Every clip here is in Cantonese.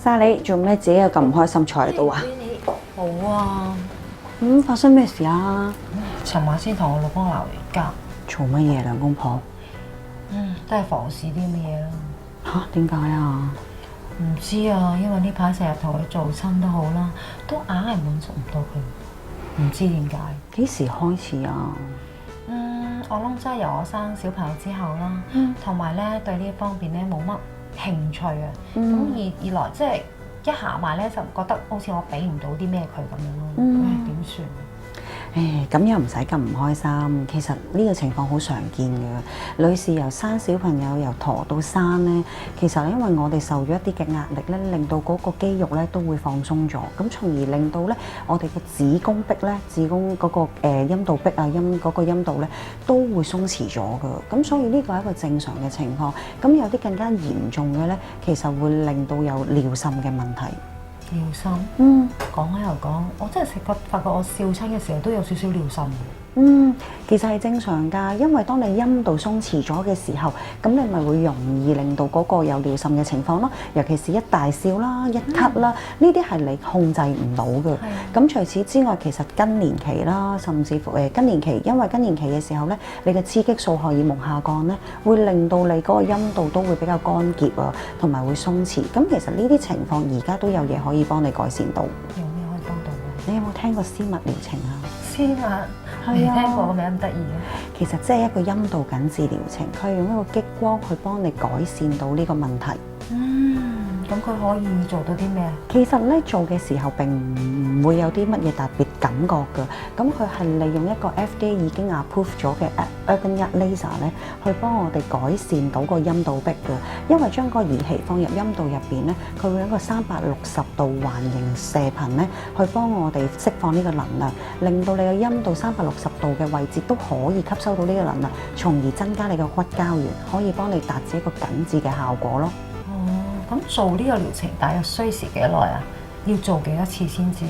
晒你，做咩自己又咁唔開心坐喺度啊？好啊，發生咩事啊？尋晚先同我老公鬧完交，嘈乜嘢兩公婆？都係房事啲咁嘅嘢啦。嚇，點解啊？唔知啊，因為呢排成日同佢做親都好啦，都硬係滿足唔到佢，唔知點解。幾時開始啊？我諗真係由我生小朋友之後啦，同埋咧對呢一方面咧冇乜興趣啊。咁二來即係一行埋咧就覺得好似我俾唔到啲咩佢咁樣咯。點算？咁又唔使咁唔開心。其實呢個情況好常見嘅，女士由生小朋友由陀到生咧，其實因為我哋受咗一啲嘅壓力咧，令到嗰個肌肉咧都會放鬆咗，咁從而令到咧我哋嘅子宮壁咧、子宮嗰個陰道壁啊、嗰個陰道咧都會鬆弛咗嘅。咁所以呢個係一個正常嘅情況。咁有啲更加嚴重嘅咧，其實會令到有尿滲嘅問題。尿滲，講開又講，我真係發覺我笑親嘅時候都有少少尿滲。其實係正常㗎，因為當你陰道鬆弛咗嘅時候，咁你咪會容易令到嗰個有尿滲嘅情況咯。尤其是一大笑啦、一咳啦，呢啲係你控制唔到嘅。咁除此之外，其實更年期啦，甚至乎更年期，因為更年期嘅時候咧，你嘅雌激素荷爾蒙下降咧，會令到你嗰個陰道都會比較乾結啊，同埋會鬆弛。咁其實呢啲情況而家都有嘢可以幫你改善到。有咩可以幫到我？你有冇聽過絲襪療程啊？絲襪未聽過，個名咁得意嘅。其實即係一個陰道緊緻療程，佢用一個激光去幫你改善到呢個問題。咁佢可以做到啲咩啊？其實咧做嘅時候並唔會有啲乜嘢特別感覺㗎。咁佢係利用一個 FDA 已經 approve 咗嘅 Ergonet Laser 咧，去幫我哋改善到個陰道壁㗎。因為將個儀器放入陰道入邊咧，佢會有一個360度環形射頻咧，去幫我哋釋放呢個能量，令到你嘅陰道360度嘅位置都可以吸收到呢個能量，從而增加你嘅骨膠原，可以幫你達至一個緊緻嘅效果咯。咁做呢個療程大約需時幾耐啊？要做幾多次先至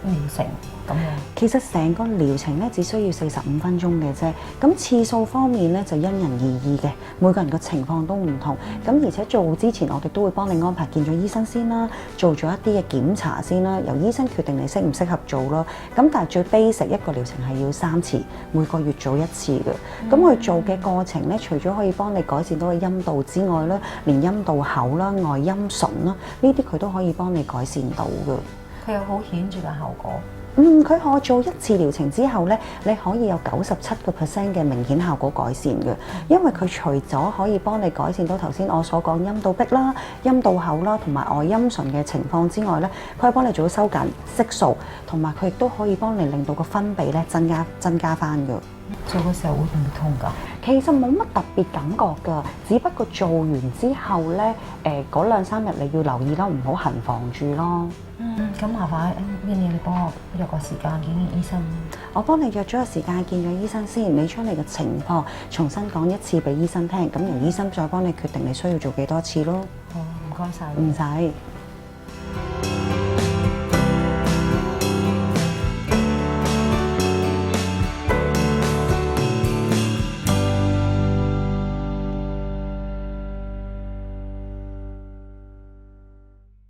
完成咁樣？其實成個療程咧只需要45分鐘嘅啫。咁次數方面咧就因人而異嘅，每個人個情況都唔同。咁而且做之前我哋都會幫你安排見咗醫生先啦，做咗一啲嘅檢查先啦，由醫生決定你適唔適合做咯。咁但係最 basic 一個療程係要3次，每個月做1次嘅。咁佢做嘅過程咧，除咗可以幫你改善到個陰道之外咧，連陰道口啦、外陰唇啦，呢啲佢都可以幫你改善到嘅。佢有好顯著嘅效果。佢可做1次療程之後咧，你可以有97% 嘅明顯效果改善嘅，因為佢除咗可以幫你改善到頭先我所講陰道壁啦、陰道口啦同埋外陰唇嘅情況之外咧，佢可以幫你做到收緊色素，同埋佢亦都可以幫你令到個分泌咧增加翻嘅。做嘅時候會唔會痛㗎？其實冇乜特別感覺㗎，只不過做完之後咧，嗰2-3日你要留意咯，唔好行房住咯。咁麻煩Winnie，你幫我約個時間見醫生。我幫你約咗個時間見咗醫生先，你將你嘅情況重新講1次俾醫生聽，咁由醫生再幫你決定你需要做幾多次咯。好，唔該晒。唔使。